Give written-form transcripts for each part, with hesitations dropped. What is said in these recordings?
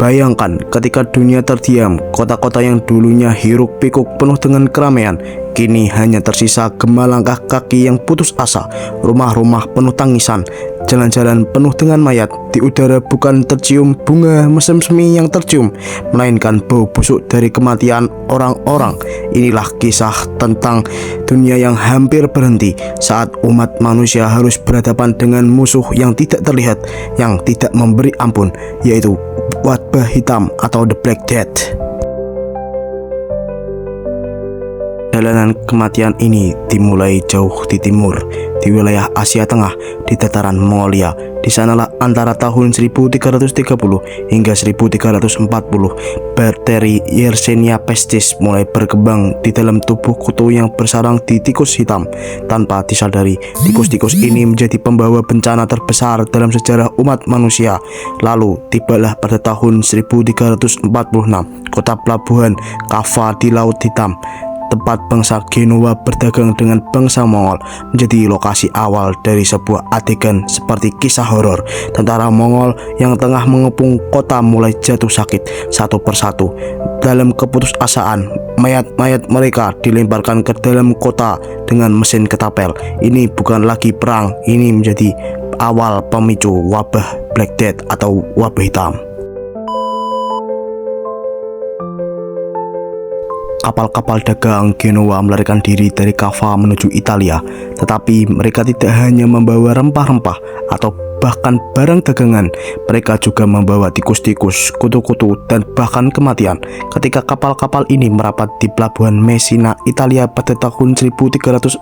Bayangkan ketika dunia terdiam, kota-kota yang dulunya hiruk-pikuk penuh dengan keramaian, kini hanya tersisa gema langkah kaki yang putus asa, rumah-rumah penuh tangisan, jalan-jalan penuh dengan mayat. Di udara bukan tercium bunga mesem semi yang tercium, melainkan bau busuk dari kematian orang-orang. Inilah kisah tentang dunia yang hampir berhenti saat umat manusia harus berhadapan dengan musuh yang tidak terlihat, yang tidak memberi ampun, yaitu wabah hitam atau The Black Death. Perjalanan kematian ini dimulai jauh di timur, di wilayah Asia Tengah, di dataran Mongolia. Di sanalah antara tahun 1330 hingga 1340 bakteri Yersinia pestis mulai berkembang di dalam tubuh kutu yang bersarang di tikus hitam. Tanpa disadari, tikus-tikus ini menjadi pembawa bencana terbesar dalam sejarah umat manusia. Lalu tibalah pada tahun 1346 kota pelabuhan Kava di Laut Hitam, tempat bangsa Genoa berdagang dengan bangsa Mongol, menjadi lokasi awal dari sebuah adegan seperti kisah horor. Tentara Mongol yang tengah mengepung kota mulai jatuh sakit satu persatu. Dalam keputusasaan, mayat-mayat mereka dilemparkan ke dalam kota dengan mesin ketapel. Ini bukan lagi perang, ini menjadi awal pemicu wabah Black Death atau wabah hitam. Kapal-kapal dagang Genoa melarikan diri dari Kava menuju Italia, tetapi mereka tidak hanya membawa rempah-rempah atau bahkan barang dagangan, mereka juga membawa tikus-tikus, kutu-kutu, dan bahkan kematian. Ketika kapal-kapal ini merapat di pelabuhan Messina, Italia pada tahun 1347,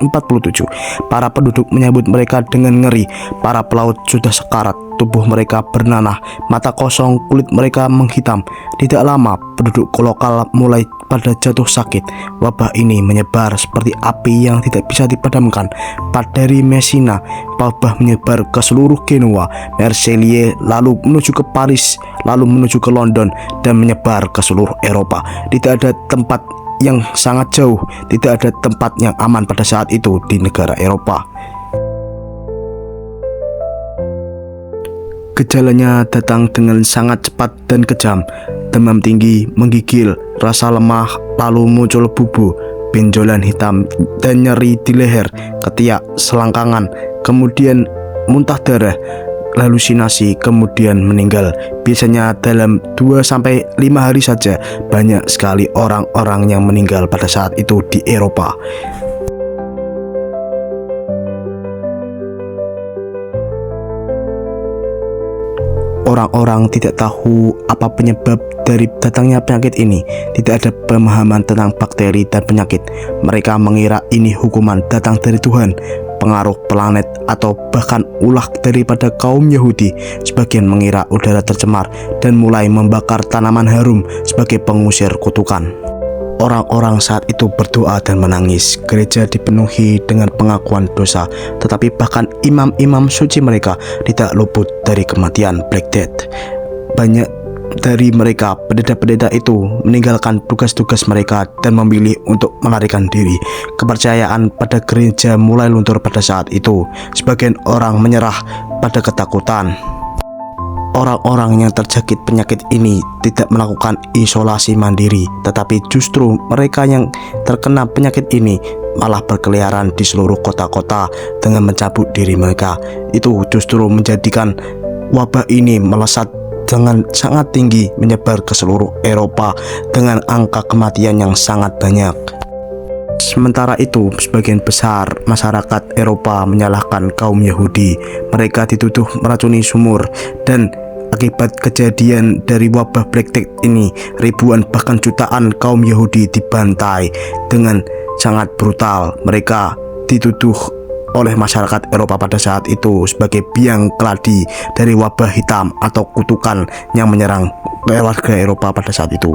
para penduduk menyambut mereka dengan ngeri. Para pelaut sudah sekarat, tubuh mereka bernanah, mata kosong, kulit mereka menghitam. Tidak lama, penduduk lokal mulai pada jatuh sakit. Wabah ini menyebar seperti api yang tidak bisa dipadamkan. Dari Messina, wabah menyebar ke seluruh Genoa, Marseille, lalu menuju ke Paris, lalu menuju ke London, dan menyebar ke seluruh Eropa. Tidak ada tempat yang sangat jauh, tidak ada tempat yang aman pada saat itu di negara Eropa. Gejalanya datang dengan sangat cepat dan kejam. Demam tinggi, menggigil, rasa lemah, lalu muncul bubu, benjolan hitam, dan nyeri di leher, ketiak, selangkangan, kemudian muntah darah, halusinasi, kemudian meninggal. Biasanya dalam 2-5 hari saja. Banyak sekali orang-orang yang meninggal pada saat itu di Eropa. Orang-orang tidak tahu apa penyebab dari datangnya penyakit ini. Tidak ada pemahaman tentang bakteri dan penyakit. Mereka mengira ini hukuman datang dari Tuhan, pengaruh planet, atau bahkan ulah daripada kaum Yahudi. Sebagian mengira udara tercemar dan mulai membakar tanaman harum sebagai pengusir kutukan. Orang-orang saat itu berdoa dan menangis. Gereja dipenuhi dengan pengakuan dosa, tetapi bahkan imam-imam suci mereka tidak luput dari kematian Black Death. Banyak dari mereka, pendeta-pendeta itu, meninggalkan tugas-tugas mereka dan memilih untuk melarikan diri. Kepercayaan pada gereja mulai luntur pada saat itu. Sebagian orang menyerah pada ketakutan. Orang-orang yang terjangkit penyakit ini tidak melakukan isolasi mandiri, tetapi justru mereka yang terkena penyakit ini malah berkeliaran di seluruh kota-kota dengan mencabut diri mereka. Itu justru menjadikan wabah ini melesat dengan sangat tinggi, menyebar ke seluruh Eropa dengan angka kematian yang sangat banyak. Sementara itu, sebagian besar masyarakat Eropa menyalahkan kaum Yahudi. Mereka dituduh meracuni sumur, dan akibat kejadian dari wabah Black Death ini, ribuan bahkan jutaan kaum Yahudi dibantai dengan sangat brutal. Mereka dituduh oleh masyarakat Eropa pada saat itu sebagai biang keladi dari wabah hitam atau kutukan yang menyerang warga Eropa pada saat itu.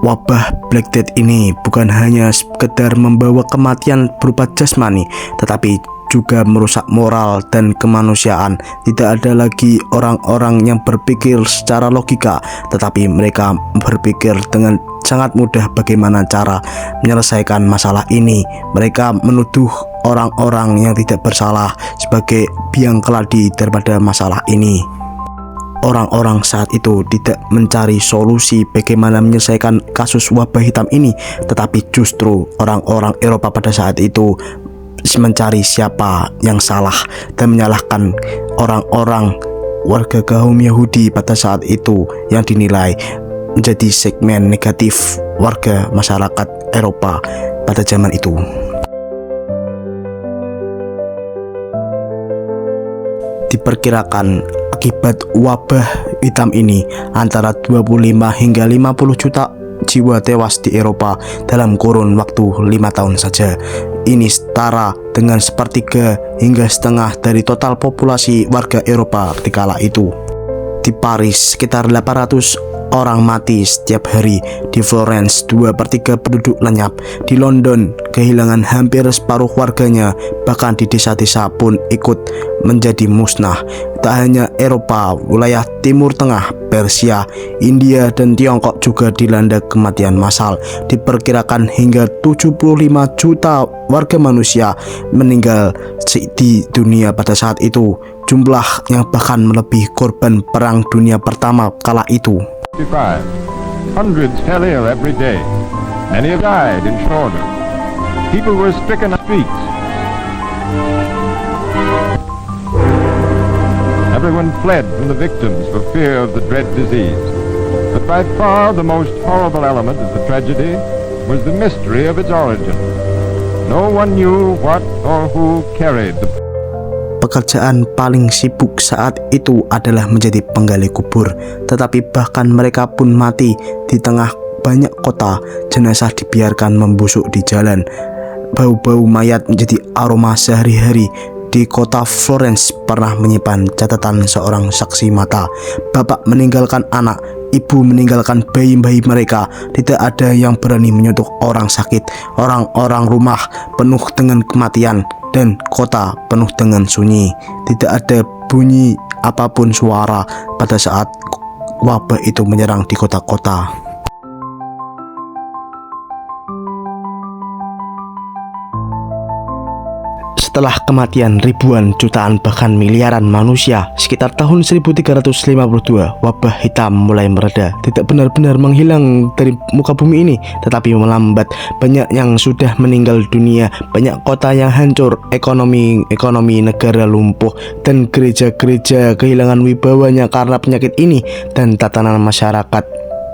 Wabah Black Death ini bukan hanya sekedar membawa kematian berupa jasmani, tetapi juga merusak moral dan kemanusiaan. Tidak ada lagi orang-orang yang berpikir secara logika, tetapi mereka berpikir dengan sangat mudah bagaimana cara menyelesaikan masalah ini. Mereka menuduh orang-orang yang tidak bersalah sebagai biang keladi daripada masalah ini. orang-orang saat itu tidak mencari solusi bagaimana menyelesaikan kasus wabah hitam ini, tetapi justru orang-orang Eropa pada saat itu mencari siapa yang salah dan menyalahkan orang-orang warga kaum Yahudi pada saat itu yang dinilai menjadi segmen negatif warga masyarakat Eropa pada zaman itu. Diperkirakan akibat wabah hitam ini antara 25 hingga 50 juta jiwa tewas di Eropa dalam kurun waktu 5 tahun saja. Ini setara dengan sepertiga hingga setengah dari total populasi warga Eropa ketika itu. Di Paris sekitar 800 orang mati setiap hari. Di Florence 2/3 penduduk lenyap. Di London kehilangan hampir separuh warganya. Bahkan di desa-desa pun ikut menjadi musnah. Tak hanya Eropa, wilayah Timur Tengah, Persia, India dan Tiongkok juga dilanda kematian massal. Diperkirakan hingga 75 juta warga manusia meninggal di dunia pada saat itu. Jumlah yang bahkan melebihi korban Perang Dunia Pertama kala itu. Hundreds fell ill every day. Many have died in shortage. People were stricken on the streets. Everyone fled from the victims for fear of the dread disease. But by far the most horrible element of the tragedy was the mystery of its origin. No one knew what or who carried the Pekerjaan paling sibuk saat itu adalah menjadi penggali kubur, tetapi bahkan mereka pun mati di tengah banyak kota. Jenazah dibiarkan membusuk di jalan. Bau-bau mayat menjadi aroma sehari-hari. Di kota Florence pernah menyimpan catatan seorang saksi mata. Bapak meninggalkan anak, ibu meninggalkan bayi-bayi mereka. Tidak ada yang berani menyentuh orang sakit. Orang-orang rumah penuh dengan kematian dan kota penuh dengan sunyi. Tidak ada bunyi apapun suara pada saat wabah itu menyerang di kota-kota. Setelah kematian ribuan, jutaan, bahkan miliaran manusia, sekitar tahun 1352, wabah hitam mulai mereda. Tidak benar-benar menghilang dari muka bumi ini, tetapi melambat. Banyak yang sudah meninggal dunia, banyak kota yang hancur, ekonomi negara lumpuh, dan gereja-gereja kehilangan wibawanya karena penyakit ini, dan tatanan masyarakat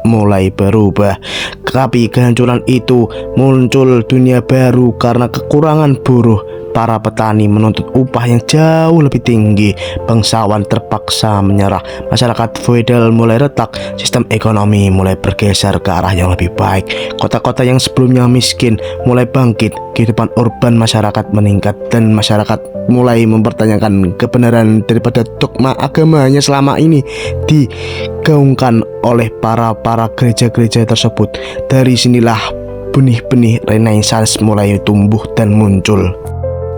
mulai berubah. Tapi kehancuran itu muncul dunia baru karena kekurangan buruh. Para petani menuntut upah yang jauh lebih tinggi. Bangsawan terpaksa menyerah. Masyarakat feodal mulai retak. Sistem ekonomi mulai bergeser ke arah yang lebih baik. Kota-kota yang sebelumnya miskin mulai bangkit. Kehidupan urban masyarakat meningkat, dan masyarakat mulai mempertanyakan kebenaran daripada dogma agamanya selama ini digaungkan oleh para gereja-gereja tersebut. Dari sinilah benih-benih Renaissance mulai tumbuh dan muncul.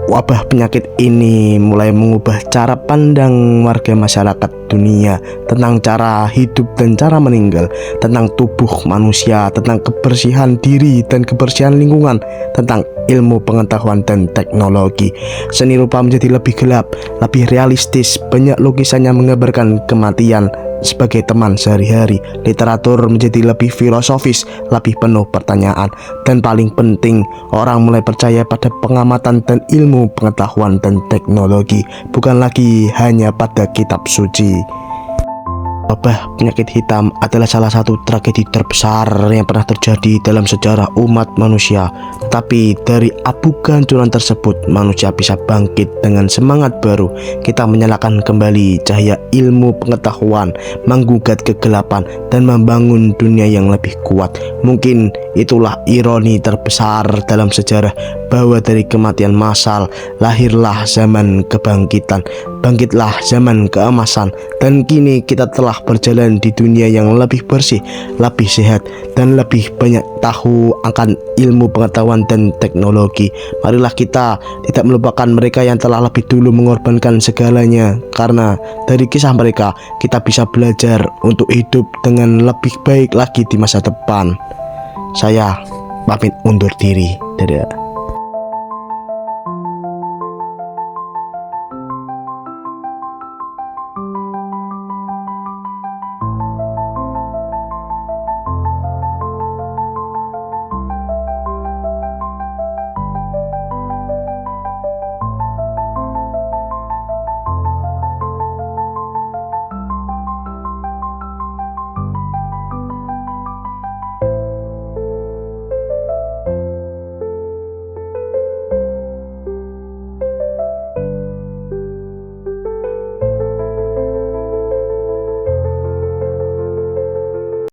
Wabah penyakit ini mulai mengubah cara pandang warga masyarakat dunia tentang cara hidup dan cara meninggal, tentang tubuh manusia, tentang kebersihan diri dan kebersihan lingkungan, tentang ilmu pengetahuan dan teknologi. Seni rupa menjadi lebih gelap, lebih realistis. Banyak lukisannya menggambarkan kematian sebagai teman sehari-hari. Literatur menjadi lebih filosofis, lebih penuh pertanyaan, dan paling penting, orang mulai percaya pada pengamatan dan ilmu pengetahuan dan teknologi, bukan lagi hanya pada kitab suci. Wabah penyakit hitam adalah salah satu tragedi terbesar yang pernah terjadi dalam sejarah umat manusia. Tapi dari abu kehancuran tersebut, manusia bisa bangkit dengan semangat baru. Kita menyalakan kembali cahaya ilmu pengetahuan, menggugat kegelapan, dan membangun dunia yang lebih kuat. Mungkin itulah ironi terbesar dalam sejarah, bahwa dari kematian massal lahirlah zaman kebangkitan, bangkitlah zaman keemasan, dan kini kita telah berjalan di dunia yang lebih bersih, lebih sehat, dan lebih banyak tahu akan ilmu pengetahuan dan teknologi. Marilah kita tidak melupakan mereka yang telah lebih dulu mengorbankan segalanya, karena dari kisah mereka kita bisa belajar untuk hidup dengan lebih baik lagi di masa depan. Saya pamit undur diri. Dadah.